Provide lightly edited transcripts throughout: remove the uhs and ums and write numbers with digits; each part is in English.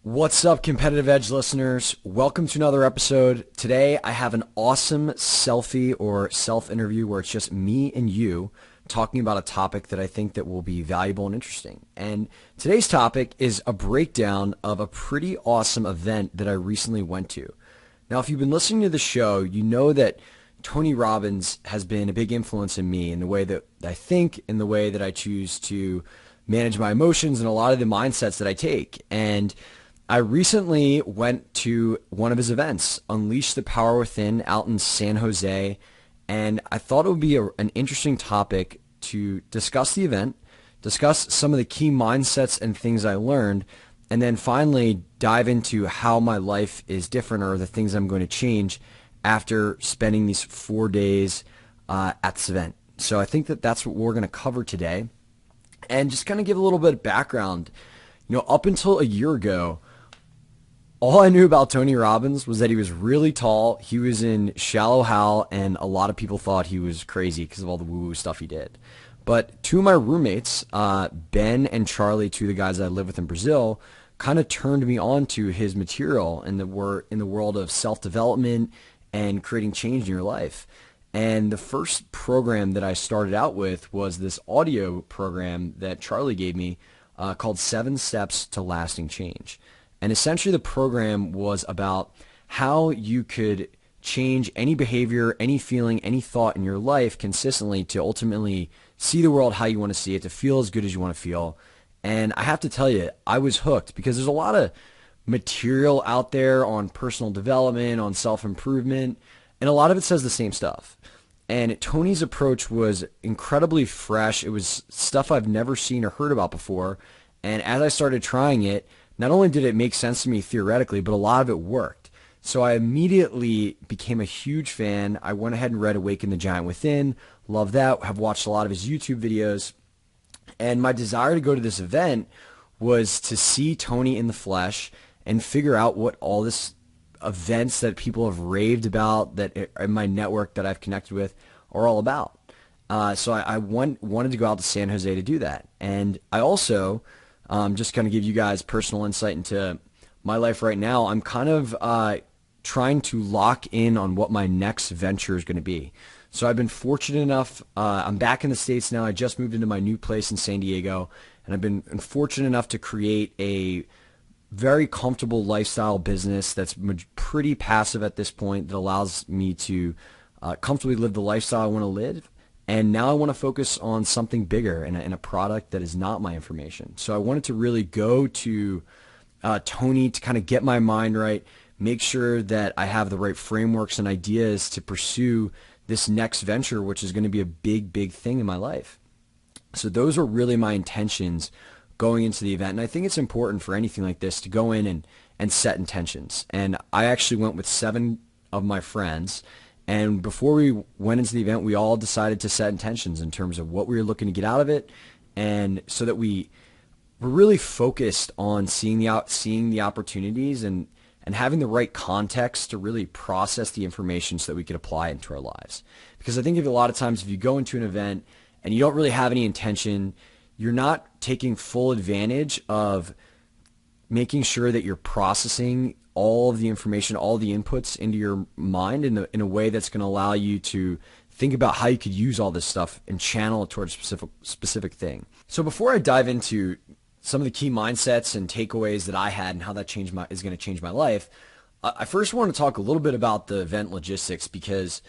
What's up, Competitive Edge listeners? Welcome to another episode. Today, I have an awesome selfie or self-interview where it's just me and you talking about a topic that I think that will be valuable and interesting. And today's topic is a breakdown of a pretty awesome event that I recently went to. Now, if you've been listening to the show, you know that Tony Robbins has been a big influence in me in the way that I think, in the way that I choose to manage my emotions, and a lot of the mindsets that I take. And I recently went to one of his events, Unleash the Power Within, out in San Jose, and I thought it would be an interesting topic to discuss the event, discuss some of the key mindsets and things I learned, and then finally dive into how my life is different or the things I'm going to change after spending these 4 days at this event. So I think that that's what we're going to cover today, and just kind of give a little bit of background. Up until a year ago, all I knew about Tony Robbins was that he was really tall. He was in Shallow Hal, and a lot of people thought he was crazy because of all the woo-woo stuff he did. But two of my roommates, Ben and Charlie, two of the guys that I live with in Brazil, kind of turned me on to his material in the world of self-development and creating change in your life. And the first program that I started out with was this audio program that Charlie gave me called 7 Steps to Lasting Change. And essentially the program was about how you could change any behavior, any feeling, any thought in your life consistently to ultimately see the world how you want to see it, to feel as good as you want to feel. And I have to tell you, I was hooked because there's a lot of material out there on personal development, on self-improvement, and a lot of it says the same stuff. And Tony's approach was incredibly fresh. It was stuff I've never seen or heard about before. And as I started trying it, not only did it make sense to me theoretically, but a lot of it worked. So I immediately became a huge fan. I went ahead and read Awaken the Giant Within. Love that. Have watched a lot of his YouTube videos. And my desire to go to this event was to see Tony in the flesh and figure out what all this events that people have raved about that in my network that I've connected with are all about. So I wanted to go out to San Jose to do that. And I also just kind of give you guys personal insight into my life right now. I'm kind of trying to lock in on what my next venture is going to be. So I've been fortunate enough, I'm back in the States now. I just moved into my new place in San Diego, and I've been fortunate enough to create a very comfortable lifestyle business that's pretty passive at this point that allows me to comfortably live the lifestyle I want to live. And now I want to focus on something bigger and a product that is not my information. So I wanted to really go to Tony to kind of get my mind right, make sure that I have the right frameworks and ideas to pursue this next venture, which is going to be a big, big thing in my life. So those are really my intentions going into the event. And I think it's important for anything like this to go in and set intentions. And I actually went with 7 of my friends. And before we went into the event, we all decided to set intentions in terms of what we were looking to get out of it, and so that we were really focused on seeing the opportunities and having the right context to really process the information so that we could apply it into our lives. Because I think a lot of times if you go into an event and you don't really have any intention, you're not taking full advantage of making sure that you're processing all of the information, all the inputs into your mind in a way that's going to allow you to think about how you could use all this stuff and channel it towards a specific thing. So before I dive into some of the key mindsets and takeaways that I had and how that is going to change my life, I first want to talk a little bit about the event logistics, because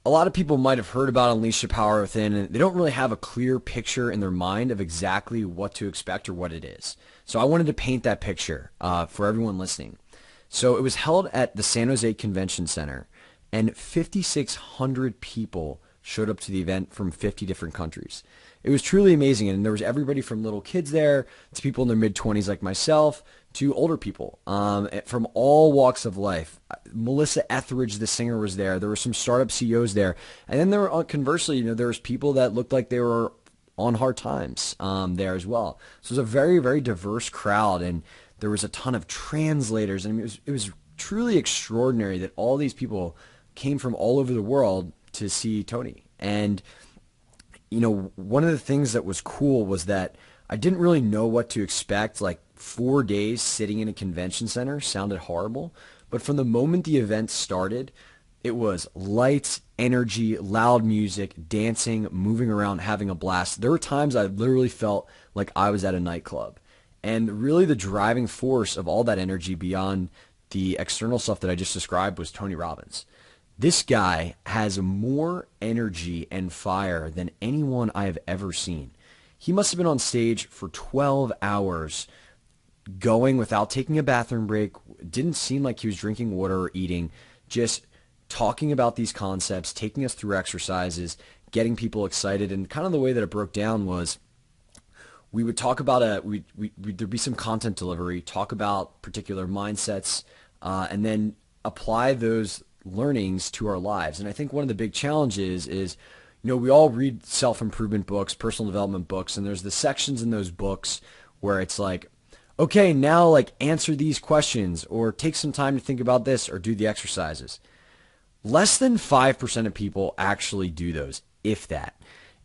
a lot of people might have heard about Unleash the Power Within, and they don't really have a clear picture in their mind of exactly what to expect or what it is. So I wanted to paint that picture for everyone listening. So it was held at the San Jose Convention Center, and 5,600 people showed up to the event from 50 different countries. It was truly amazing, and there was everybody from little kids there to people in their mid-20s like myself to older people from all walks of life. Melissa Etheridge, the singer, was there. There were some startup CEOs there. And then there were, conversely, there was people that looked like they were on hard times there as well. So it was a very, very diverse crowd, and there was a ton of translators. And it was truly extraordinary that all these people came from all over the world to see Tony. And, one of the things that was cool was that I didn't really know what to expect. Like, 4 days sitting in a convention center sounded horrible, but from the moment the event started, it was lights, energy, loud music, dancing, moving around, having a blast. There were times I literally felt like I was at a nightclub. And really the driving force of all that energy beyond the external stuff that I just described was Tony Robbins. This guy has more energy and fire than anyone I have ever seen. He must have been on stage for 12 hours going without taking a bathroom break. It didn't seem like he was drinking water or eating, just talking about these concepts, taking us through exercises, getting people excited. And kind of the way that it broke down was we would talk about there'd be some content delivery, talk about particular mindsets, and then apply those learnings to our lives. And I think one of the big challenges is, we all read self-improvement books, personal development books, and there's the sections in those books where it's like, okay, now like answer these questions or take some time to think about this or do the exercises. Less than 5% of people actually do those, if that.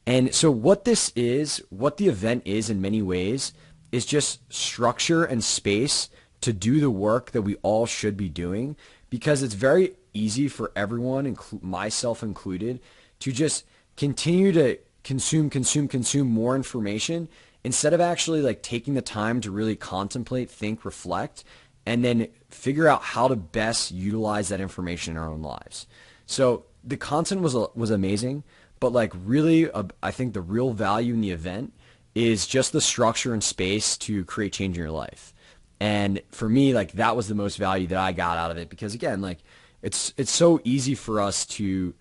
And so what this is, what the event is in many ways, is just structure and space to do the work that we all should be doing, because it's very easy for everyone, myself included, to just continue to consume more information instead of actually like taking the time to really contemplate, think, reflect, and then figure out how to best utilize that information in our own lives. So the content was amazing, but like really, I think the real value in the event is just the structure and space to create change in your life. And for me, like that was the most value that I got out of it, because again, like it's so easy for us to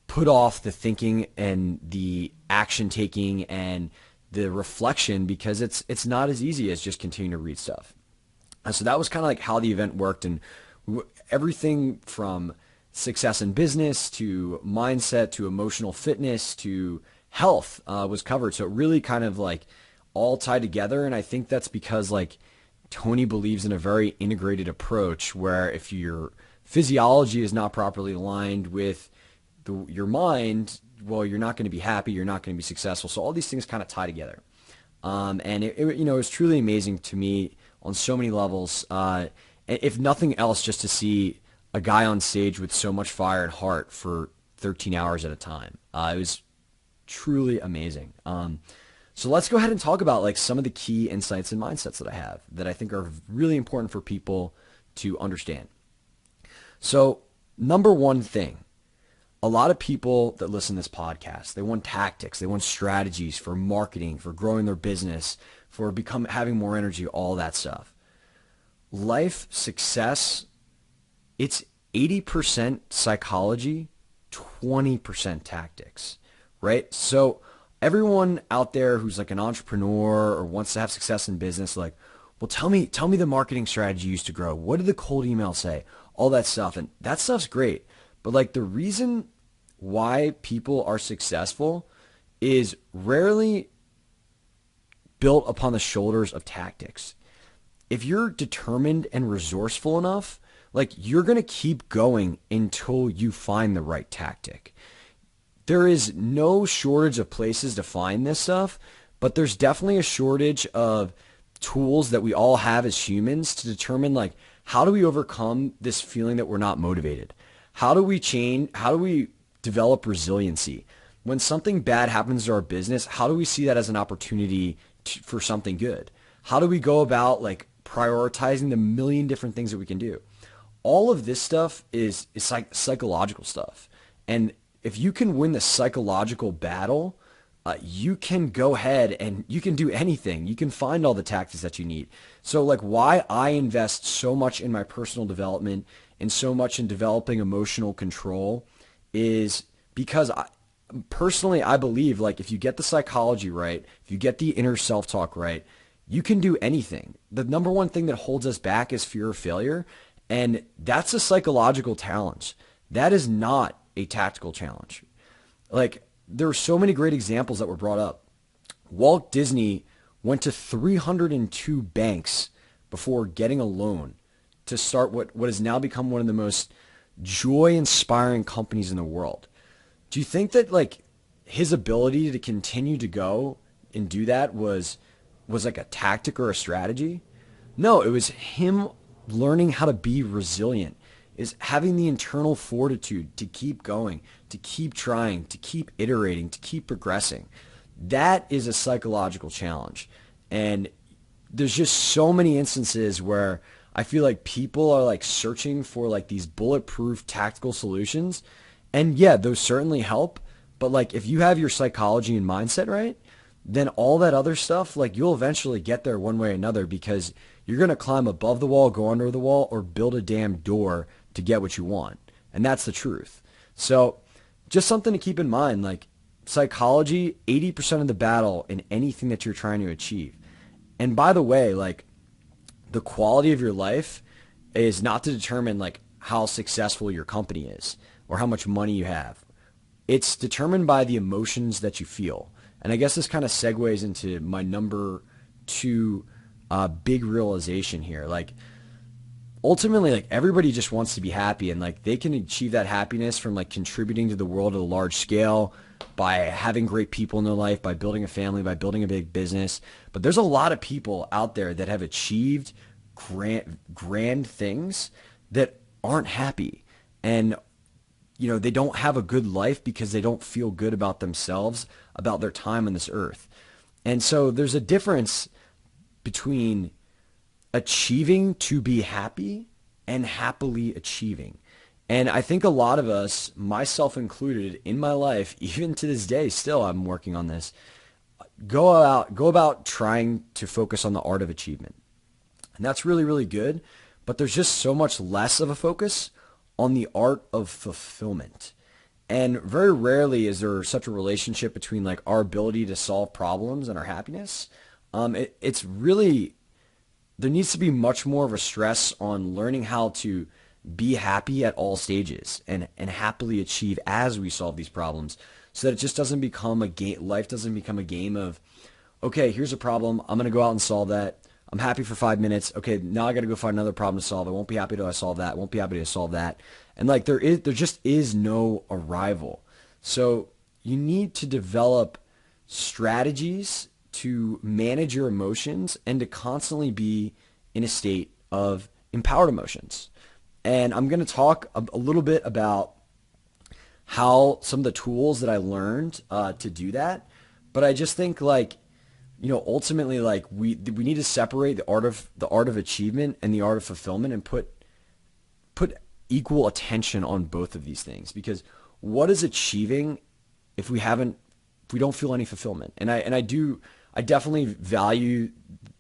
put off the thinking and the action taking and the reflection, because it's not as easy as just continuing to read stuff. And so that was kind of like how the event worked, and everything from success in business to mindset to emotional fitness to health was covered. So it really kind of like all tied together. And I think that's because like Tony believes in a very integrated approach where if your physiology is not properly aligned with your mind, well, you're not going to be happy, you're not going to be successful. So all these things kind of tie together. And it was truly amazing to me on so many levels. If nothing else, just to see a guy on stage with so much fire and heart for 13 hours at a time. It was truly amazing. So let's go ahead and talk about like some of the key insights and mindsets that I have that I think are really important for people to understand. So number one thing, a lot of people that listen to this podcast, they want tactics, they want strategies for marketing, for growing their business, for having more energy, all that stuff. Life success, it's 80% psychology, 20% tactics, right? So everyone out there who's like an entrepreneur or wants to have success in business, like, well, tell me the marketing strategy you used to grow. What did the cold email say? All that stuff. And that stuff's great. But like the reason why people are successful is rarely built upon the shoulders of tactics. If you're determined and resourceful enough, like you're going to keep going until you find the right tactic. There is no shortage of places to find this stuff, but there's definitely a shortage of tools that we all have as humans to determine like, how do we overcome this feeling that we're not motivated? How do we change? How do we develop resiliency? When something bad happens to our business, how do we see that as an opportunity for something good? How do we go about like prioritizing the million different things that we can do? All of this stuff is like psychological stuff. And if you can win the psychological battle, you can go ahead and you can do anything. You can find all the tactics that you need. So like why I invest so much in my personal development and so much in developing emotional control is because personally, I believe like if you get the psychology right, if you get the inner self-talk right, you can do anything. The number one thing that holds us back is fear of failure. And that's a psychological challenge. That is not a tactical challenge. Like there are so many great examples that were brought up. Walt Disney went to 302 banks before getting a loan to start what has now become one of the most joy-inspiring companies in the world. Do you think that like his ability to continue to go and do that was like a tactic or a strategy? No, it was him learning how to be resilient, is having the internal fortitude to keep going, to keep trying, to keep iterating, to keep progressing. That is a psychological challenge. And there's just so many instances where I feel like people are like searching for like these bulletproof tactical solutions. And yeah, those certainly help. But like if you have your psychology and mindset right, then all that other stuff, like you'll eventually get there one way or another because you're going to climb above the wall, go under the wall, or build a damn door to get what you want. And that's the truth. So just something to keep in mind, like psychology, 80% of the battle in anything that you're trying to achieve. And by the way, like the quality of your life is not to determine like how successful your company is or how much money you have. It's determined by the emotions that you feel. And I guess this kind of segues into my number two big realization here. Like ultimately, like everybody just wants to be happy, and like they can achieve that happiness from like contributing to the world at a large scale, by having great people in their life, by building a family, by building a big business. But there's a lot of people out there that have achieved grand things that aren't happy. And you know, they don't have a good life because they don't feel good about themselves, about their time on this earth. And so there's a difference between achieving to be happy and happily achieving. And I think a lot of us, myself included, in my life, even to this day, still I'm working on this, go about trying to focus on the art of achievement. And that's really, really good. But there's just so much less of a focus on the art of fulfillment. And very rarely is there such a relationship between like our ability to solve problems and our happiness. It's really, there needs to be much more of a stress on learning how to be happy at all stages and happily achieve as we solve these problems, so that it just doesn't become a game. Life doesn't become a game of, okay, here's a problem, I'm going to go out and solve that. I'm happy for 5 minutes. Okay, now I got to go find another problem to solve. I won't be happy till I solve that. I won't be happy to solve that. And like there just is no arrival. So you need to develop strategies to manage your emotions and to constantly be in a state of empowered emotions. And I'm going to talk a little bit about how some of the tools that I learned to do that. But I just think like, you know, ultimately, like we need to separate the art of achievement and the art of fulfillment, and put equal attention on both of these things. Because what is achieving if we don't feel any fulfillment? And I definitely value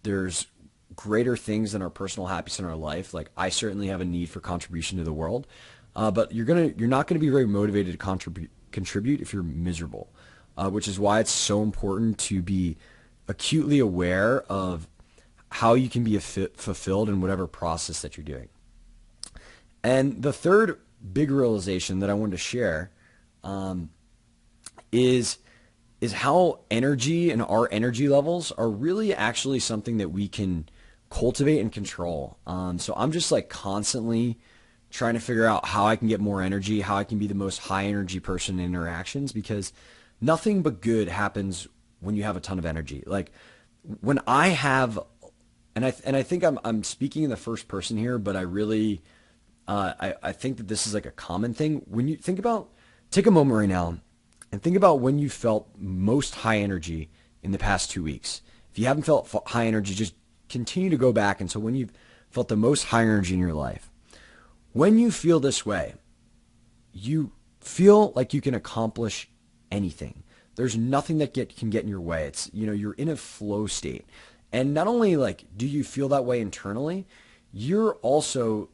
there's greater things than our personal happiness in our life. Like I certainly have a need for contribution to the world, but you're not gonna be very motivated to contribute if you're miserable, which is why it's so important to be acutely aware of how you can be fulfilled in whatever process that you're doing. And the third big realization that I wanted to share is how energy and our energy levels are really actually something that we can cultivate and control. So I'm just like constantly trying to figure out how I can get more energy, how I can be the most high energy person in interactions, because nothing but good happens when you have a ton of energy. Like when I have, and I think I'm speaking in the first person here, but I really, I think that this is like a common thing. When you take a moment right now and think about when you felt most high energy in the past 2 weeks. If you haven't felt high energy, just continue to go back until when you've felt the most high energy in your life. When you feel this way, you feel like you can accomplish anything. There's nothing that can get in your way. It's, you know, you're in a flow state. And not only like do you feel that way internally, you're also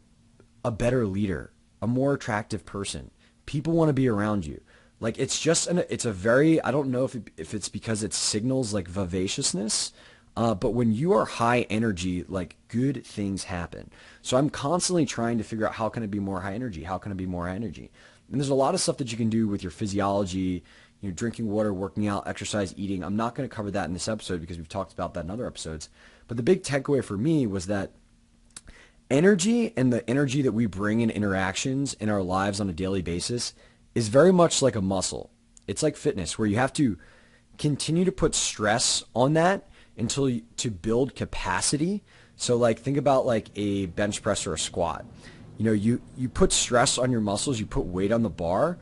a better leader, a more attractive person. People want to be around you. Like it's a very, I don't know if it's because it signals like vivaciousness, but when you are high energy, like good things happen. So I'm constantly trying to figure out how can I be more high energy? How can I be more high energy? And there's a lot of stuff that you can do with your physiology, you know, drinking water, working out, exercise, eating. I'm not going to cover that in this episode because we've talked about that in other episodes. But the big takeaway for me was that energy and the energy that we bring in interactions in our lives on a daily basis is very much like a muscle. It's like fitness, where you have to continue to put stress on that to build capacity So like think about like a bench press or a squat. You know, you put stress on your muscles, you put weight on the bar,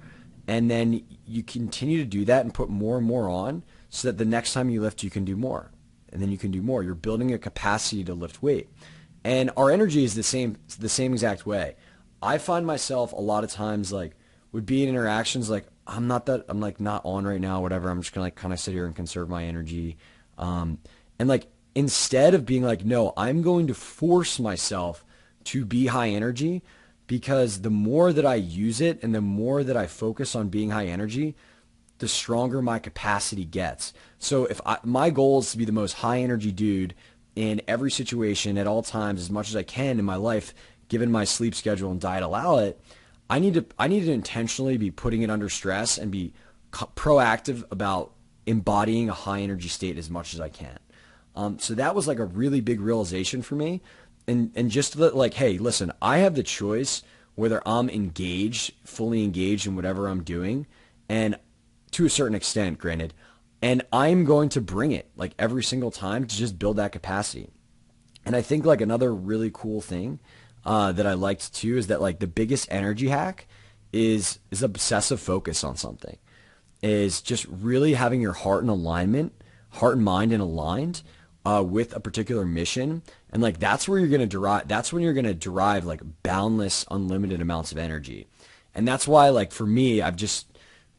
and then you continue to do that and put more and more on so that the next time you lift, you can do more. And then you can do more. You're building a capacity to lift weight. And our energy is the same exact way. I find myself a lot of times like would be in interactions like I'm like not on right now, whatever. I'm just gonna like kind of sit here and conserve my energy. And like instead of being like, no, I'm going to force myself to be high energy, because the more that I use it and the more that I focus on being high energy, the stronger my capacity gets. So my goal is to be the most high energy dude in every situation at all times as much as I can in my life, given my sleep schedule and diet allow it, I need to intentionally be putting it under stress and be proactive about embodying a high energy state as much as I can. So that was like a really big realization for me. And just like, hey, listen, I have the choice whether I'm fully engaged in whatever I'm doing, and to a certain extent, granted, and I'm going to bring it like every single time to just build that capacity. And I think like another really cool thing that I liked too is that like the biggest energy hack is obsessive focus on something, is just really having your heart and mind in aligned with a particular mission. And like that's when you're going to derive like boundless, unlimited amounts of energy. And that's why like for me, I've just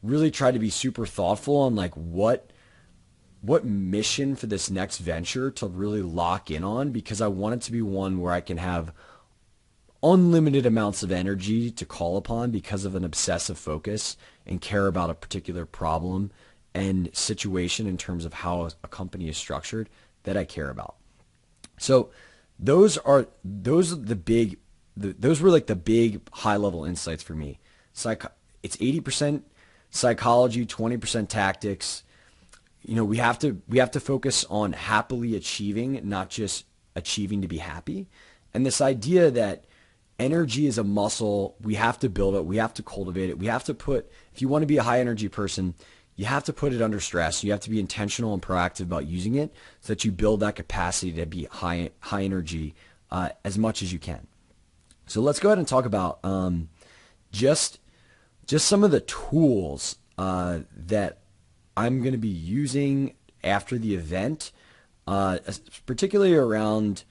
really tried to be super thoughtful on like what mission for this next venture to really lock in on, because I want it to be one where I can have unlimited amounts of energy to call upon because of an obsessive focus and care about a particular problem and situation in terms of how a company is structured that I care about. So those were like the big high level insights for me. It's 80% psychology, 20% tactics. You know, we have to focus on happily achieving, not just achieving to be happy. And this idea that energy is a muscle, we have to build it, we have to cultivate it. If you want to be a high energy person, you have to put it under stress. You have to be intentional and proactive about using it so that you build that capacity to be high energy as much as you can. So let's go ahead and talk about just some of the tools that I'm going to be using after the event, particularly around,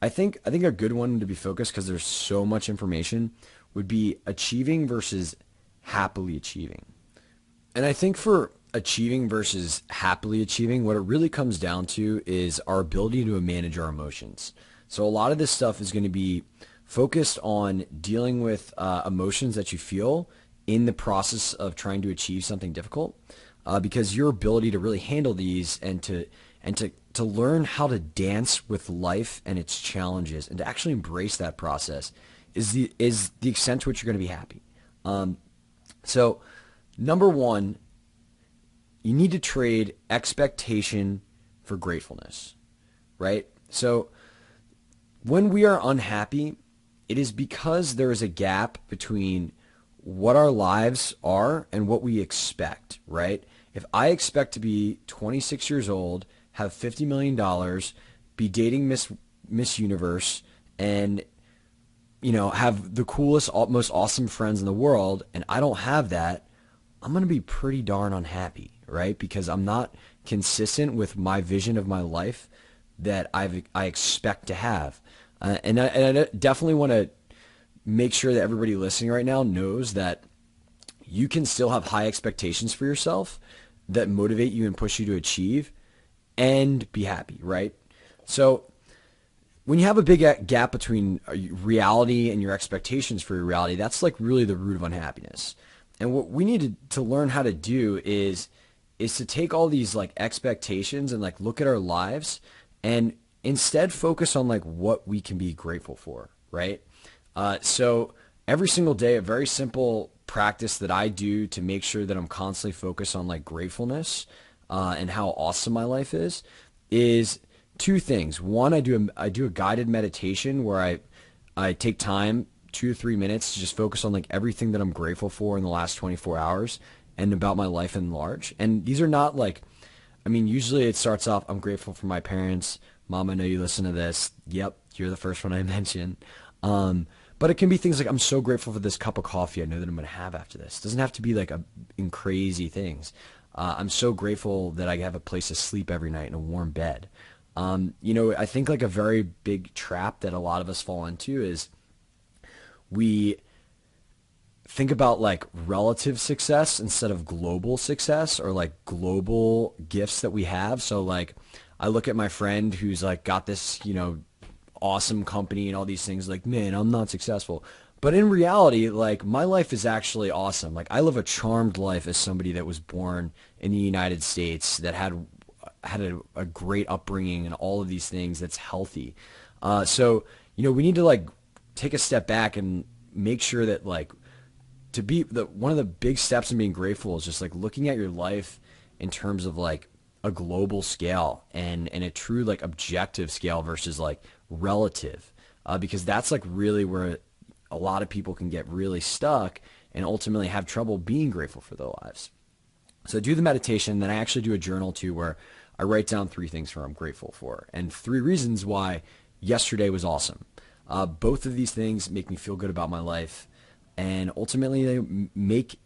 I think a good one to be focused, because there's so much information, would be achieving versus happily achieving. And I think for achieving versus happily achieving, what it really comes down to is our ability to manage our emotions. So a lot of this stuff is going to be focused on dealing with emotions that you feel in the process of trying to achieve something difficult, because your ability to really handle these and to learn how to dance with life and its challenges and to actually embrace that process is the extent to which you're going to be happy. So number one, you need to trade expectation for gratefulness, right? So when we are unhappy, it is because there is a gap between what our lives are and what we expect, right? If I expect to be 26 years old, have $50 million, be dating Miss Universe, and have the coolest, most awesome friends in the world, and I don't have that, I'm going to be pretty darn unhappy, right? Because I'm not consistent with my vision of my life that I expect to have. And I definitely want to make sure that everybody listening right now knows that you can still have high expectations for yourself that motivate you and push you to achieve and be happy, right? So when you have a big gap between reality and your expectations for your reality, that's like really the root of unhappiness. And what we need to learn how to do is to take all these like expectations and like look at our lives and instead focus on like what we can be grateful for, right? So every single day, a very simple practice that I do to make sure that I'm constantly focused on like gratefulness and how awesome my life is two things. One, I do a guided meditation where I take time, 2 to 3 minutes, to just focus on like everything that I'm grateful for in the last 24 hours and about my life in large. And these are not like, usually it starts off, I'm grateful for my parents, Mom, I know you listen to this. Yep, you're the first one I mentioned. But it can be things like, I'm so grateful for this cup of coffee I know that I'm going to have after this. It doesn't have to be like in crazy things. I'm so grateful that I have a place to sleep every night and a warm bed. I think like a very big trap that a lot of us fall into is we think about like relative success instead of global success, or like global gifts that we have. So like I look at my friend who's like got this, awesome company and all these things, like, man, I'm not successful. But in reality, like my life is actually awesome. Like I live a charmed life as somebody that was born in the United States, that had a great upbringing and all of these things, that's healthy. We need to like take a step back and make sure that like one of the big steps in being grateful is just like looking at your life in terms of like a global scale and a true like objective scale versus like relative, because that's like really where a lot of people can get really stuck and ultimately have trouble being grateful for their lives. So I do the meditation, then I actually do a journal too, where I write down 3 things I'm grateful for and 3 reasons why yesterday was awesome. Both of these things make me feel good about my life, and ultimately they make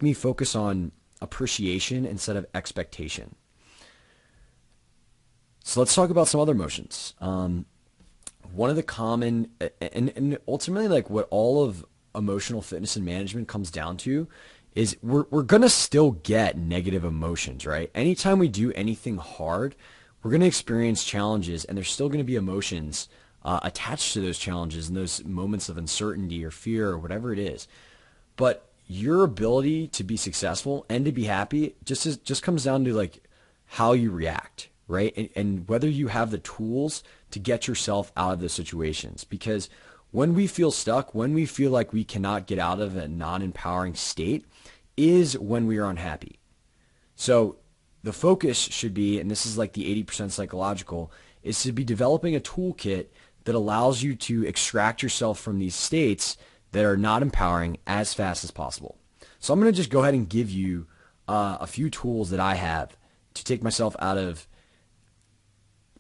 me focus on appreciation instead of expectation. So let's talk about some other emotions. One of the common, and ultimately like what all of emotional fitness and management comes down to is we're going to still get negative emotions, right? Anytime we do anything hard, we're going to experience challenges, and there's still going to be emotions attached to those challenges and those moments of uncertainty or fear or whatever it is. But your ability to be successful and to be happy just comes down to like how you react, right? And whether you have the tools to get yourself out of those situations. Because when we feel stuck, when we feel like we cannot get out of a non-empowering state, is when we are unhappy. So the focus should be, and this is like the 80% psychological, is to be developing a toolkit that allows you to extract yourself from these states that are not empowering as fast as possible. So I'm going to just go ahead and give you a few tools that I have to take myself out of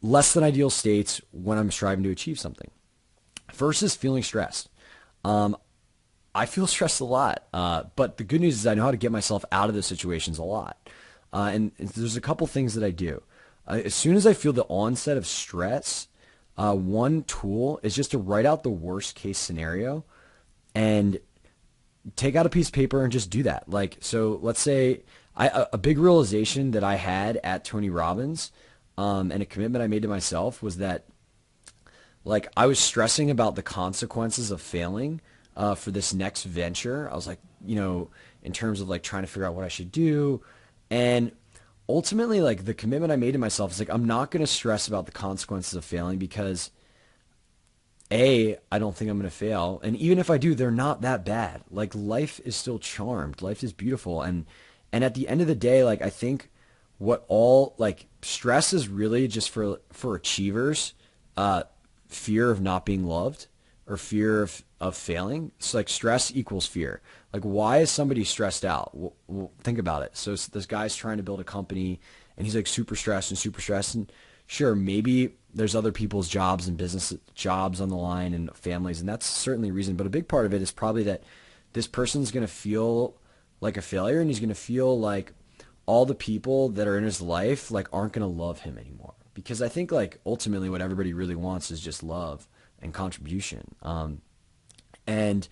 less than ideal states when I'm striving to achieve something. First is feeling stressed. I feel stressed a lot, but the good news is I know how to get myself out of those situations a lot. And there's a couple things that I do. As soon as I feel the onset of stress, one tool is just to write out the worst case scenario and take out a piece of paper and just do that. Like, so let's say a big realization that I had at Tony Robbins, and a commitment I made to myself was that like I was stressing about the consequences of failing for this next venture. I was like, in terms of like trying to figure out what I should do. And ultimately, like the commitment I made to myself is like, I'm not going to stress about the consequences of failing because I don't think I'm going to fail. And even if I do, they're not that bad. Like life is still charmed. Life is beautiful. And at the end of the day, like I think what all like stress is really just for achievers, fear of not being loved or fear of failing. It's like stress equals fear. Like why is somebody stressed out? Well, think about it. So this guy's trying to build a company and he's like super stressed. And sure, maybe there's other people's jobs and business jobs on the line and families. And that's certainly a reason. But a big part of it is probably that this person's going to feel like a failure, and he's going to feel like all the people that are in his life like aren't going to love him anymore. Because I think like ultimately what everybody really wants is just love and contribution. And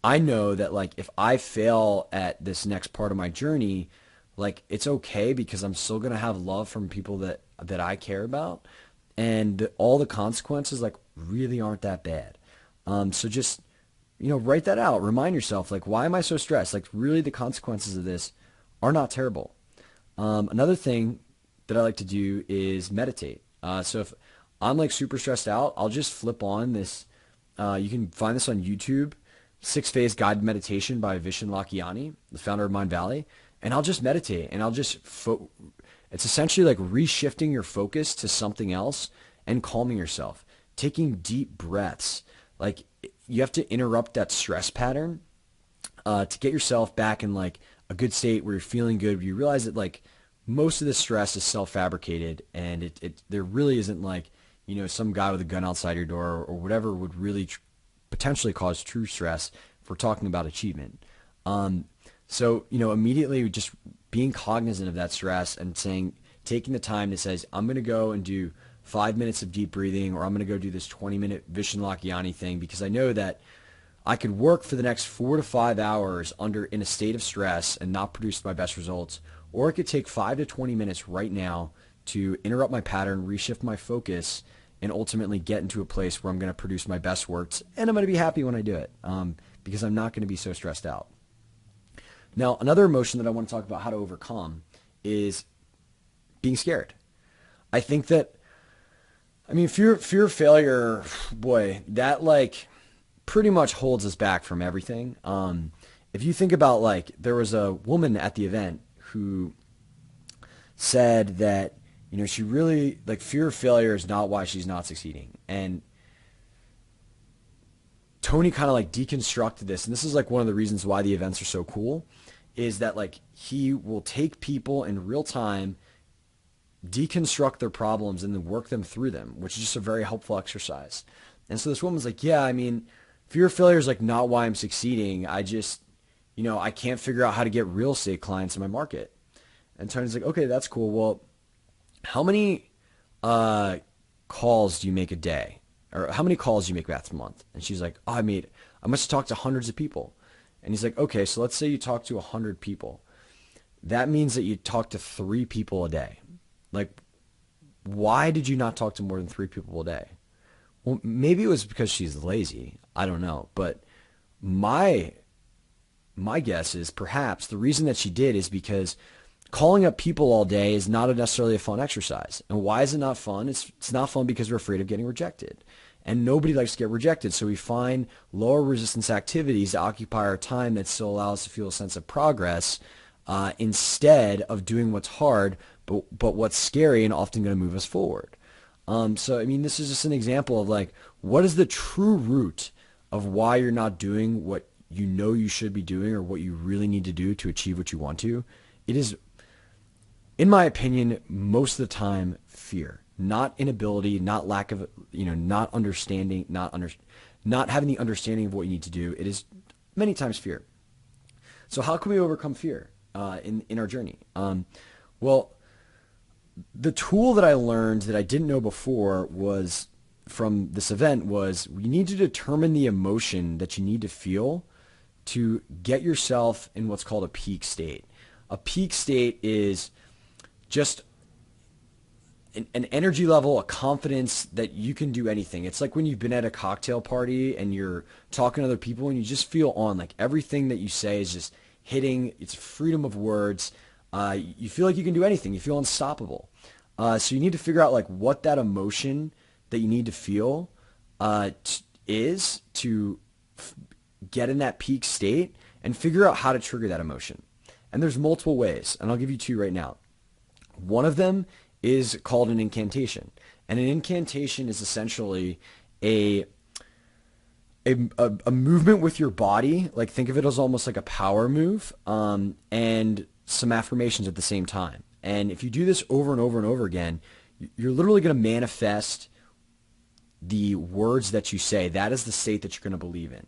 I know that like if I fail at this next part of my journey, like it's okay because I'm still going to have love from people that I care about, and all the consequences like really aren't that bad. So just, write that out. Remind yourself, like, why am I so stressed? Like really the consequences of this are not terrible. Another thing that I like to do is meditate. So if I'm like super stressed out, I'll just flip on this. You can find this on YouTube, 6-Phase Guided Meditation by Vishen Lakhiani, the founder of Mind Valley. And I'll just meditate, and I'll just, it's essentially like reshifting your focus to something else and calming yourself, taking deep breaths. Like you have to interrupt that stress pattern to get yourself back in like a good state where you're feeling good. You realize that like most of the stress is self-fabricated, and there really isn't like, some guy with a gun outside your door or whatever would really potentially cause true stress if we're talking about achievement. So, immediately just being cognizant of that stress and taking the time to say, I'm going to go and do 5 minutes of deep breathing, or I'm going to go do this 20-minute Vishnalakyani thing, because I know that I could work for the next 4 to 5 hours in a state of stress and not produce my best results, or it could take 5 to 20 minutes right now to interrupt my pattern, reshift my focus, and ultimately get into a place where I'm going to produce my best works, and I'm going to be happy when I do it, because I'm not going to be so stressed out. Now, another emotion that I want to talk about how to overcome is being scared. I think that, fear of failure, boy, that pretty much holds us back from everything. If you think about there was a woman at the event who said that, she really, fear of failure is not why she's not succeeding. And Tony kind of deconstructed this, and this is one of the reasons why the events are so cool, is that he will take people in real time, deconstruct their problems, and then work them through them, which is just a very helpful exercise. And so this woman's yeah, fear of failure is not why I'm succeeding. I just, I can't figure out how to get real estate clients in my market. And Tony's okay, that's cool. Well, how many calls do you make a day? Or how many calls do you make a month? And she's I must talk to hundreds of people. And he's okay, so let's say you talk to 100 people. That means that you talk to 3 people a day. Why did you not talk to more than 3 people a day? Well, maybe it was because she's lazy. I don't know. But my guess is perhaps the reason that she did is because calling up people all day is not necessarily a fun exercise. And why is it not fun? It's not fun because we're afraid of getting rejected. And nobody likes to get rejected. So we find lower resistance activities to occupy our time that still allow us to feel a sense of progress, instead of doing what's hard, but what's scary and often going to move us forward. So, this is just an example of what is the true root of why you're not doing what you should be doing, or what you really need to do to achieve what you want to. It is, in my opinion, most of the time fear, not inability, not lack of, not understanding, not having the understanding of what you need to do. It is many times fear. So how can we overcome fear in our journey? Well, the tool that I learned that I didn't know before was from this event was you need to determine the emotion that you need to feel to get yourself in what's called a peak state. A peak state is just an energy level, a confidence that you can do anything. It's like when you've been at a cocktail party and you're talking to other people and you just feel on, everything that you say is just hitting. It's freedom of words. You feel like you can do anything. You feel unstoppable. So you need to figure out what that emotion that you need to feel is to get in that peak state, and figure out how to trigger that emotion. And there's multiple ways, and I'll give you 2 right now. One of them is called an incantation. And an incantation is essentially a movement with your body. Think of it as almost like a power move, and some affirmations at the same time. And if you do this over and over and over again, you're literally going to manifest the words that you say. That is the state that you're going to believe in.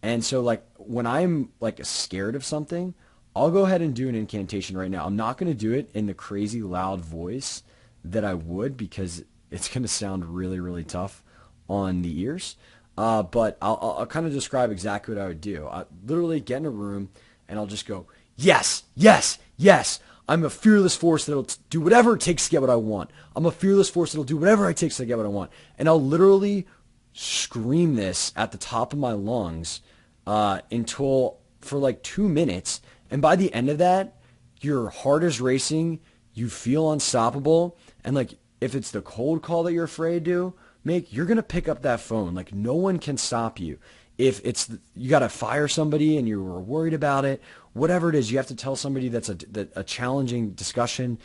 And so when I'm scared of something, I'll go ahead and do an incantation right now. I'm not going to do it in the crazy loud voice that I would, because it's going to sound really, really tough on the ears. But I'll kind of describe exactly what I would do. I literally get in a room and I'll just go, yes, yes, yes. I'm a fearless force that'll do whatever it takes to get what I want. I'm a fearless force that'll do whatever it takes to get what I want. And I'll literally scream this at the top of my lungs for 2 minutes. And by the end of that, your heart is racing. You feel unstoppable. And if it's the cold call that you're afraid to make, you're going to pick up that phone. No one can stop you. If it's you got to fire somebody and you were worried about it, whatever it is, you have to tell somebody that's a challenging discussion,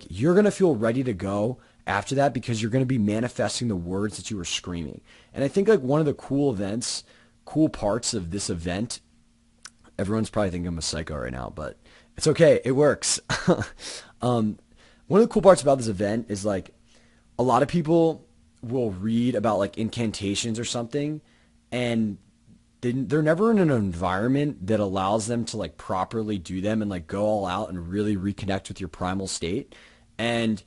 you're going to feel ready to go after that, because you're going to be manifesting the words that you were screaming. And I think one of the cool parts of this event, everyone's probably thinking I'm a psycho right now, but it's okay. It works. one of the cool parts about this event is like a lot of people will read about like incantations or something, and they're never in an environment that allows them to like properly do them and like go all out and really reconnect with your primal state. And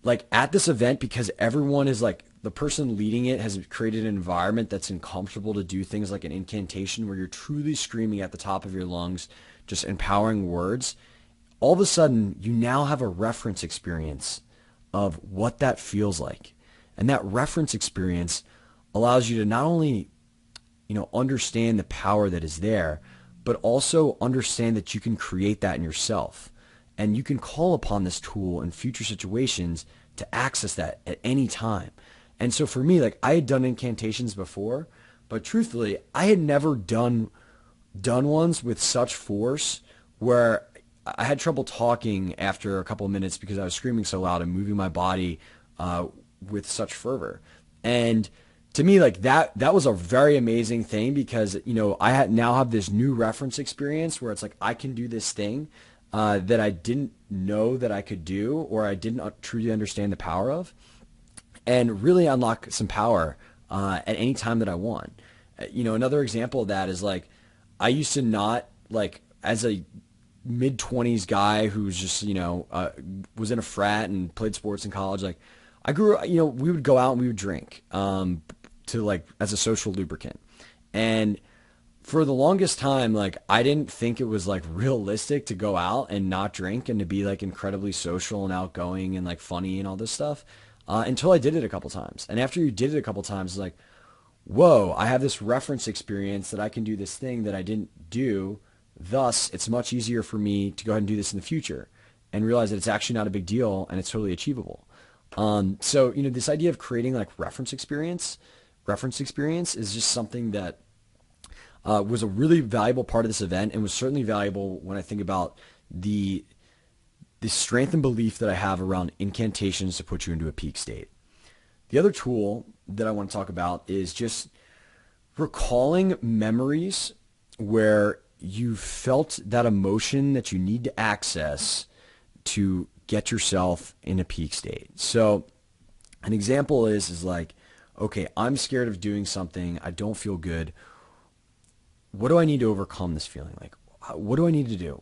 like at this event, because everyone is like, the person leading it has created an environment that's uncomfortable to do things like an incantation where you're truly screaming at the top of your lungs, just empowering words. All of a sudden, you now have a reference experience of what that feels like. And that reference experience allows you to not only, understand the power that is there, but also understand that you can create that in yourself. And you can call upon this tool in future situations to access that at any time. And so for me, like I had done incantations before, but truthfully, I had never done ones with such force where I had trouble talking after a couple of minutes because I was screaming so loud and moving my body with such fervor. And to me, like that was a very amazing thing because, I now have this new reference experience where it's like I can do this thing that I didn't know that I could do, or I didn't truly understand the power of, and really unlock some power at any time that I want. Another example of that is like I used to not, like, as a mid-20s guy who's just, was in a frat and played sports in college, like I grew, we would go out and we would drink to like as a social lubricant. And for the longest time, like I didn't think it was like realistic to go out and not drink and to be like incredibly social and outgoing and like funny and all this stuff until I did it a couple times. And after you did it a couple times, it's like, whoa, I have this reference experience that I can do this thing that I didn't do. Thus, it's much easier for me to go ahead and do this in the future and realize that it's actually not a big deal and it's totally achievable. So, this idea of creating like reference experience is just something that was a really valuable part of this event, and was certainly valuable when I think about the strength and belief that I have around incantations to put you into a peak state. The other tool that I want to talk about is just recalling memories where you felt that emotion that you need to access to get yourself in a peak state. So an example is like, okay, I'm scared of doing something. I don't feel good. What do I need to overcome this feeling? Like, what do I need to do?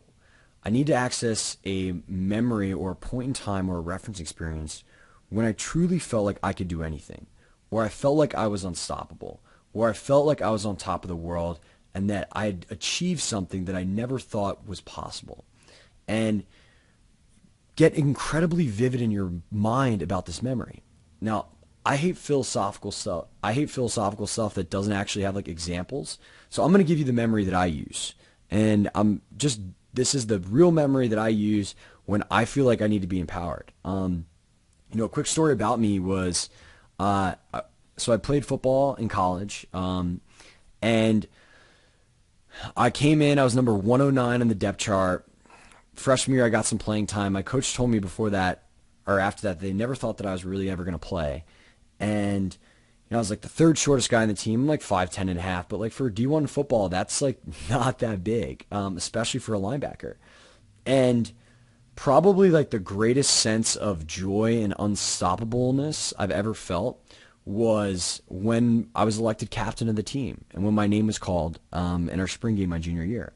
I need to access a memory or a point in time or a reference experience when I truly felt like I could do anything, or I felt like I was unstoppable, or I felt like I was on top of the world and that I had achieved something that I never thought was possible. And get incredibly vivid in your mind about this memory. Now, I hate philosophical stuff. That doesn't actually have like examples. So I'm going to give you the memory that I use. And this is the real memory that I use when I feel like I need to be empowered. A quick story about me was, so I played football in college, and I came in, I was number 109 on the depth chart. Freshman year, I got some playing time. My coach told me before that, or after that, they never thought that I was really ever going to play. And I was like the third shortest guy on the team. I'm like 5'10 and a half, but like for D1 football, that's like not that big, especially for a linebacker. And probably like the greatest sense of joy and unstoppableness I've ever felt was when I was elected captain of the team and when my name was called in our spring game my junior year.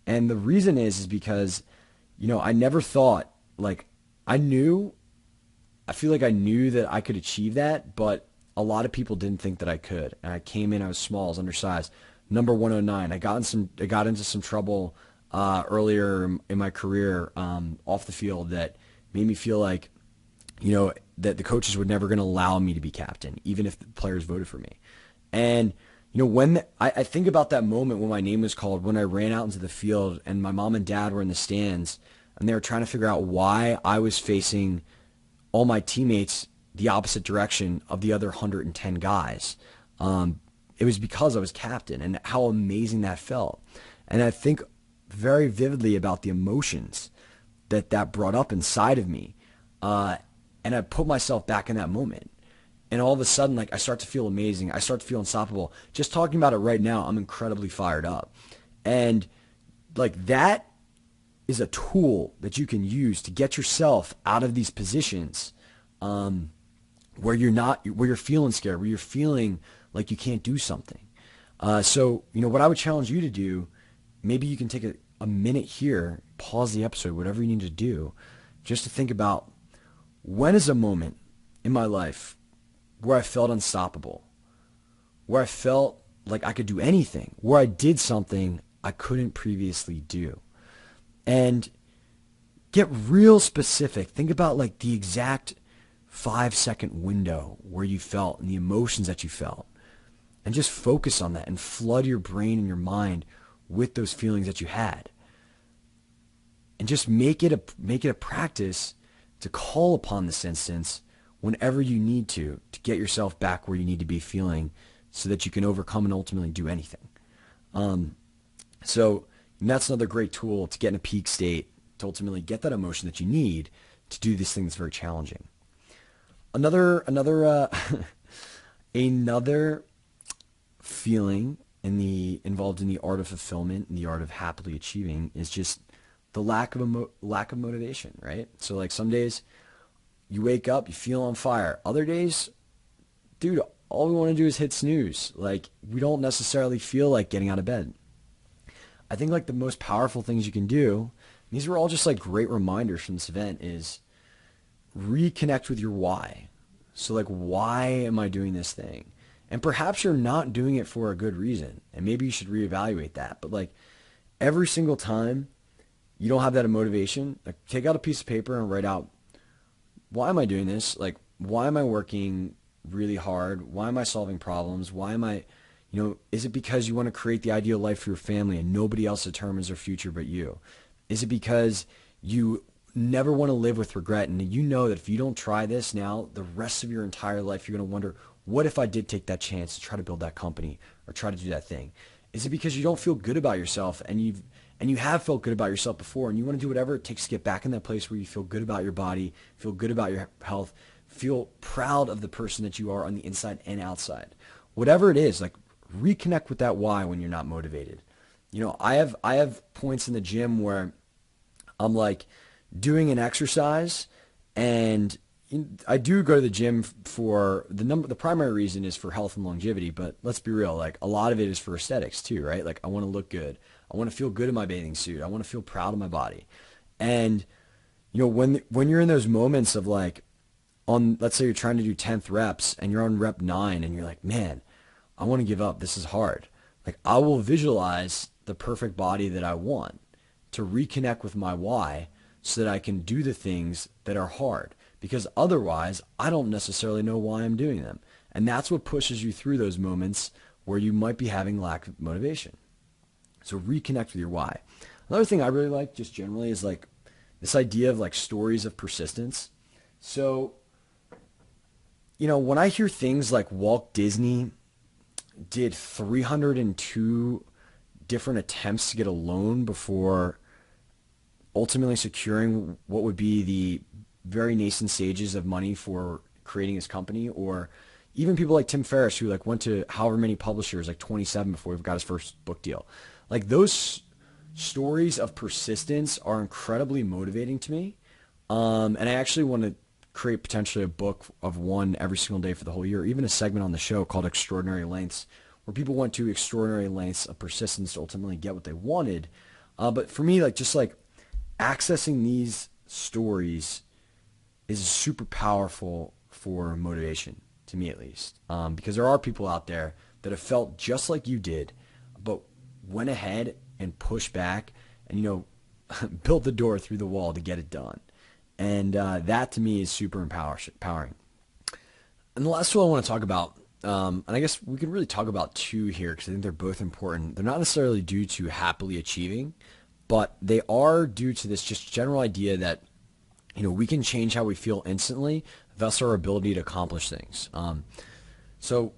And the reason is because, I never thought, like, I feel like I knew that I could achieve that, but a lot of people didn't think that I could. And I came in, I was small, I was undersized, number 109. I got into some trouble earlier in my career off the field that made me feel like, that the coaches were never going to allow me to be captain, even if the players voted for me. And, when I think about that moment when my name was called, when I ran out into the field and my mom and dad were in the stands and they were trying to figure out why I was facing all my teammates the opposite direction of the other 110 guys. It was because I was captain, and how amazing that felt. And I think very vividly about the emotions that brought up inside of me. And I put myself back in that moment. And all of a sudden, like, I start to feel amazing. I start to feel unstoppable. Just talking about it right now, I'm incredibly fired up. And like that is a tool that you can use to get yourself out of these positions where you're feeling scared, where you're feeling like you can't do something. So, what I would challenge you to do, maybe you can take a minute here, pause the episode, whatever you need to do, just to think about, when is a moment in my life where I felt unstoppable, where I felt like I could do anything, where I did something I couldn't previously do. And get real specific. Think about like the exact 5-second window where you felt and the emotions that you felt. And just focus on that and flood your brain and your mind with those feelings that you had. And just make it a practice to call upon this instance whenever you need to get yourself back where you need to be feeling, so that you can overcome and ultimately do anything. So that's another great tool to get in a peak state, to ultimately get that emotion that you need to do this thing that's very challenging. Another feeling involved in the art of fulfillment and the art of happily achieving is just the lack of motivation, right? So like some days you wake up, you feel on fire. Other days, dude, all we want to do is hit snooze. Like, we don't necessarily feel like getting out of bed. I think like the most powerful things you can do, these were all just like great reminders from this event, is reconnect with your why. So like, why am I doing this thing? And perhaps you're not doing it for a good reason, and maybe you should reevaluate that. But like, every single time you don't have that motivation, like, take out a piece of paper and write out, why am I doing this? Like, why am I working really hard? Why am I solving problems? Why am I, is it because you want to create the ideal life for your family and nobody else determines their future but you? Is it because you never want to live with regret, and you know that if you don't try this now, the rest of your entire life, you're going to wonder, what if I did take that chance to try to build that company or try to do that thing? Is it because you don't feel good about yourself, and you have felt good about yourself before, and you want to do whatever it takes to get back in that place where you feel good about your body, feel good about your health, feel proud of the person that you are on the inside and outside? Whatever it is, like, reconnect with that why when you're not motivated. I have points in the gym where I'm like doing an exercise, and I do go to the gym for the primary reason is for health and longevity, but let's be real, like, a lot of it is for aesthetics too, right? Like, I want to look good. I want to feel good in my bathing suit. I want to feel proud of my body. And when you're in those moments of like, let's say you're trying to do 10th reps and you're on rep 9 and you're like, man, I want to give up. This is hard. Like, I will visualize the perfect body that I want to reconnect with my why, so that I can do the things that are hard, because otherwise I don't necessarily know why I'm doing them. And that's what pushes you through those moments where you might be having lack of motivation. So reconnect with your why. Another thing I really like just generally is like this idea of like stories of persistence. So, when I hear things like Walt Disney did 302 different attempts to get a loan before ultimately securing what would be the very nascent stages of money for creating his company, or even people like Tim Ferriss, who like went to however many publishers, like 27 before he got his first book deal. Like, those stories of persistence are incredibly motivating to me. And I actually want to create potentially a book of one every single day for the whole year, even a segment on the show called Extraordinary Lengths, where people went to extraordinary lengths of persistence to ultimately get what they wanted. But for me, like, just like accessing these stories is super powerful for motivation, to me at least, because there are people out there that have felt just like you did, but went ahead and pushed back and, built the door through the wall to get it done. And that to me is super empowering. And the last one I want to talk about, and I guess we could really talk about two here because I think they're both important. They're not necessarily due to happily achieving, but they are due to this just general idea that, we can change how we feel instantly, thus our ability to accomplish things. So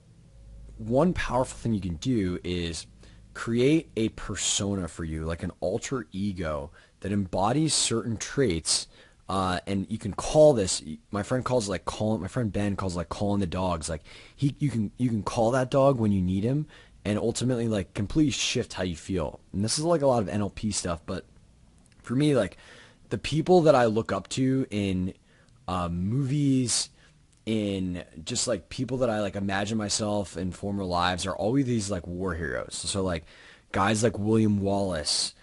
one powerful thing you can do is create a persona for you, like an alter ego that embodies certain traits. And you can call this, my friend Ben calls it like calling the dogs. Like, you can call that dog when you need him, and ultimately like completely shift how you feel. And this is like a lot of NLP stuff, but for me, like the people that I look up to in movies, in just like people that I like imagine myself in former lives are always these like war heroes. So like guys like William Wallace,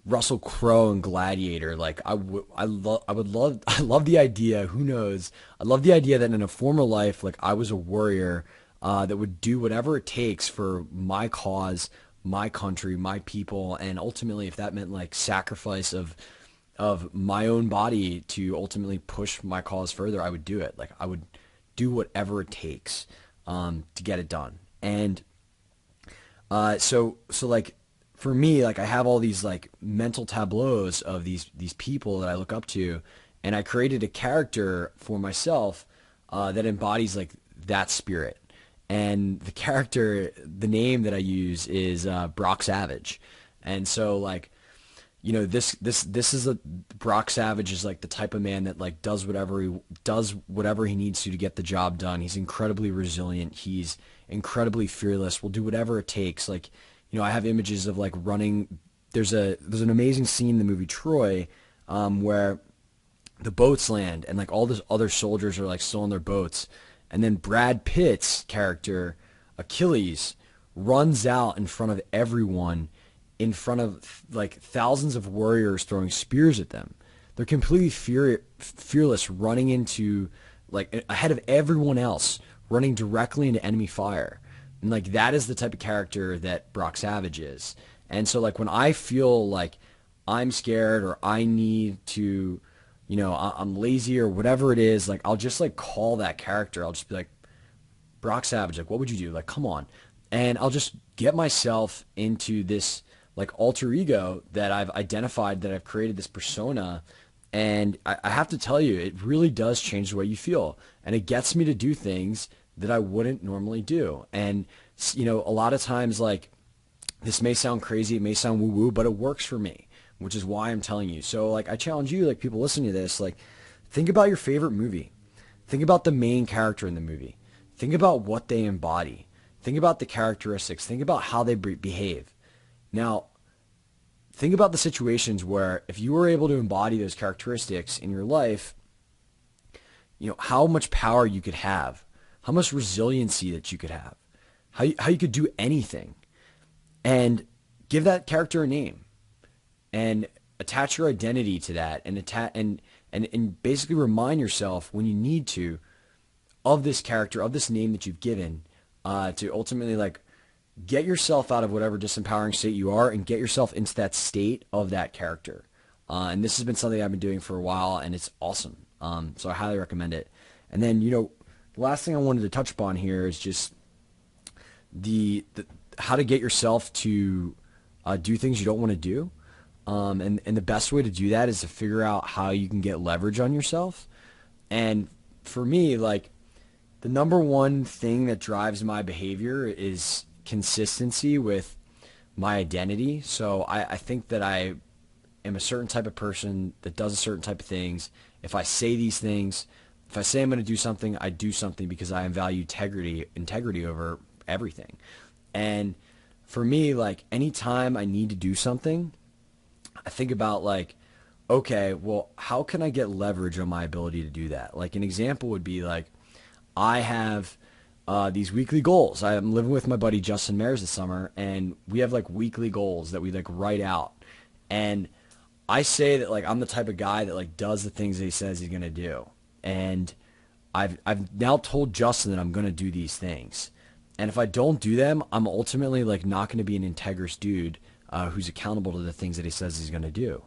Russell Crowe in Gladiator. Like I love the idea. Who knows? I love the idea that in a former life, like I was a warrior that would do whatever it takes for my cause, my country, my people, and ultimately, if that meant like sacrifice of my own body to ultimately push my cause further, I would do it. Like I would do whatever it takes to get it done. And so like for me, like I have all these like mental tableaus of these people that I look up to, and I created a character for myself that embodies like that spirit. And the character, the name that I use is Brock Savage. And so like, you know, this is a Brock Savage is like the type of man that like does whatever he needs to get the job done. He's incredibly resilient. He's incredibly fearless. Will do whatever it takes. Like, you know, I have images of like running. There's an amazing scene in the movie Troy where the boats land and like all those other soldiers are like still in their boats, and then Brad Pitt's character Achilles runs out in front of everyone, in front of like thousands of warriors throwing spears at them. They're completely fearless, running into like ahead of everyone else, running directly into enemy fire. And like that is the type of character that Brock Savage is. And so like when I feel like I'm scared or I need to, you know, I'm lazy or whatever it is, like I'll just like call that character. I'll just be like, Brock Savage, like what would you do? Like, come on. And I'll just get myself into this like alter ego that I've identified, that I've created this persona. And I have to tell you, it really does change the way you feel. And it gets me to do things that I wouldn't normally do. And, you know, a lot of times, like, this may sound crazy, it may sound woo-woo, but it works for me, which is why I'm telling you. So, like, I challenge you, like, people listening to this, like, think about your favorite movie. Think about the main character in the movie. Think about what they embody. Think about the characteristics. Think about how they behave. Now, think about the situations where if you were able to embody those characteristics in your life, you know, how much power you could have, how much resiliency that you could have, how you could do anything. And give that character a name and attach your identity to that, and basically remind yourself when you need to of this character, of this name that you've given, to ultimately like get yourself out of whatever disempowering state you are and get yourself into that state of that character. And this has been something I've been doing for a while, and it's awesome. So I highly recommend it. And then, you know, the last thing I wanted to touch upon here is just the how to get yourself to do things you don't want to do. And the best way to do that is to figure out how you can get leverage on yourself. And for me, like, the number one thing that drives my behavior is consistency with my identity. So I think that I am a certain type of person that does a certain type of things. If I say these things, if I say I'm going to do something, I do something because I value integrity over everything. And for me, like, anytime I need to do something, I think about like, okay, well, how can I get leverage on my ability to do that? Like, an example would be like, I have these weekly goals. I'm living with my buddy Justin Mares this summer, and we have like weekly goals that we like write out. And I say that like I'm the type of guy that like does the things that he says he's gonna do. And I've now told Justin that I'm gonna do these things. And if I don't do them, I'm ultimately like not gonna be an integrous dude who's accountable to the things that he says he's gonna do.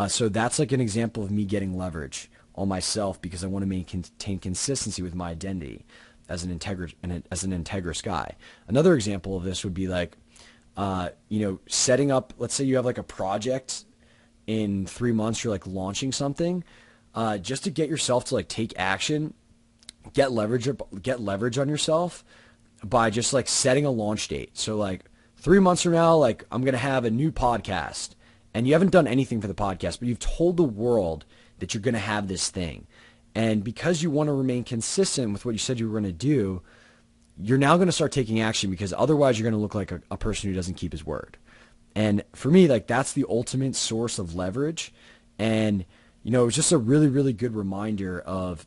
So that's like an example of me getting leverage on myself because I want to maintain consistency with my identity as an integrous guy. Another example of this would be like, you know, setting up, let's say you have like a project in 3 months, you're like launching something, just to get yourself to like take action, get leverage on yourself by just like setting a launch date. So like 3 months from now, like I'm going to have a new podcast, and you haven't done anything for the podcast, but you've told the world that you're going to have this thing. And because you want to remain consistent with what you said you were going to do, you're now going to start taking action, because otherwise you're going to look like a person who doesn't keep his word. And for me, like that's the ultimate source of leverage. And, it was just a really, really good reminder of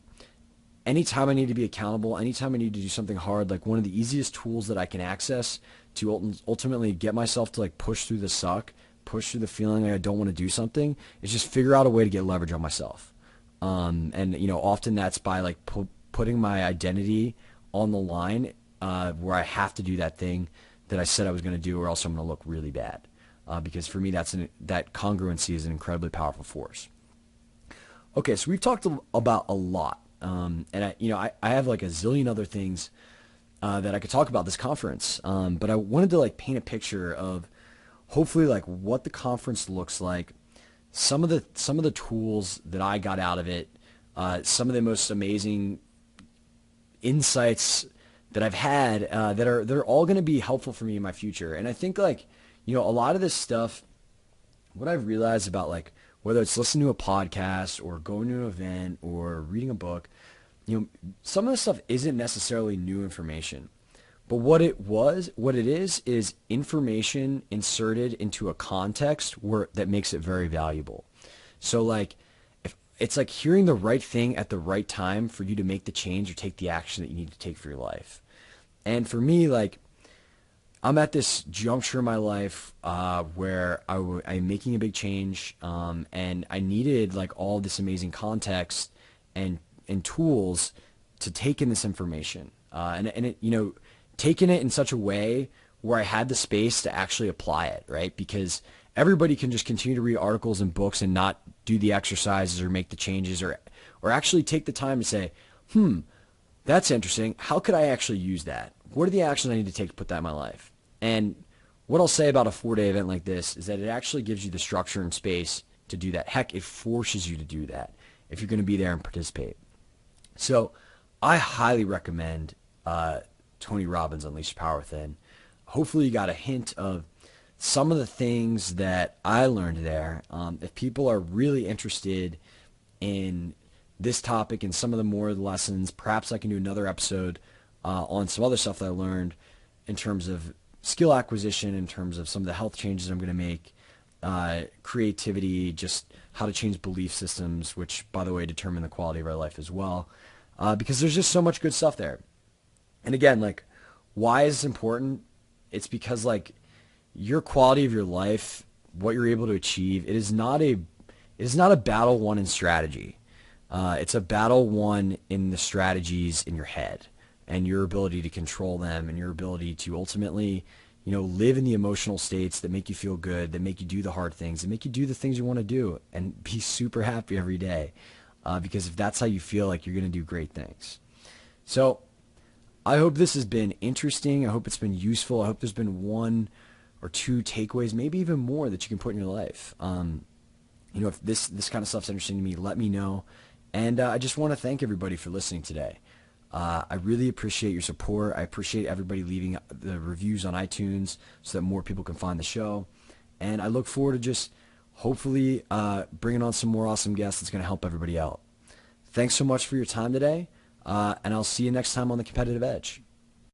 anytime I need to be accountable, anytime I need to do something hard, like one of the easiest tools that I can access to ultimately get myself to like push through the suck, push through the feeling like I don't want to do something, is just figure out a way to get leverage on myself. And often that's by like putting my identity on the line, where I have to do that thing that I said I was going to do, or else I'm going to look really bad. Because for me, that congruency is an incredibly powerful force. Okay, so we've talked about a lot, and I have like a zillion other things that I could talk about this conference, but I wanted to like paint a picture of hopefully like what the conference looks like, some of the tools that I got out of it, some of the most amazing insights that I've had they're all going to be helpful for me in my future. And I think like a lot of this stuff, what I've realized about like whether it's listening to a podcast or going to an event or reading a book, some of the stuff isn't necessarily new information. But what it is information inserted into a context that makes it very valuable. So like if it's like hearing the right thing at the right time for you to make the change or take the action that you need to take for your life. And for me, like I'm at this juncture in my life where I'm making a big change, and I needed like all this amazing context and tools to take in this information, and it taking it in such a way where I had the space to actually apply it, right? Because everybody can just continue to read articles and books and not do the exercises or make the changes or actually take the time to say, that's interesting. How could I actually use that? What are the actions I need to take to put that in my life? And what I'll say about a 4-day event like this is that it actually gives you the structure and space to do that. Heck, it forces you to do that if you're going to be there and participate. So I highly recommend Tony Robbins' Unleash Your Power Within. Hopefully you got a hint of some of the things that I learned there. If people are really interested in this topic and some of the more lessons, perhaps I can do another episode on some other stuff that I learned in terms of skill acquisition, in terms of some of the health changes I'm going to make, creativity, just how to change belief systems, which, by the way, determine the quality of our life as well, because there's just so much good stuff there. And again, like, why is this important? It's because, like, your quality of your life, what you're able to achieve, it is not a battle won in strategy. It's a battle won in the strategies in your head and your ability to control them and your ability to ultimately, live in the emotional states that make you feel good, that make you do the hard things, that make you do the things you want to do and be super happy every day. Because if that's how you feel, like, you're going to do great things. So I hope this has been interesting. I hope it's been useful. I hope there's been one or two takeaways, maybe even more, that you can put in your life. If this kind of stuff's interesting to me, let me know. And I just want to thank everybody for listening today. I really appreciate your support. I appreciate everybody leaving the reviews on iTunes so that more people can find the show. And I look forward to just hopefully bringing on some more awesome guests that's going to help everybody out. Thanks so much for your time today, and I'll see you next time on The Competitive Edge.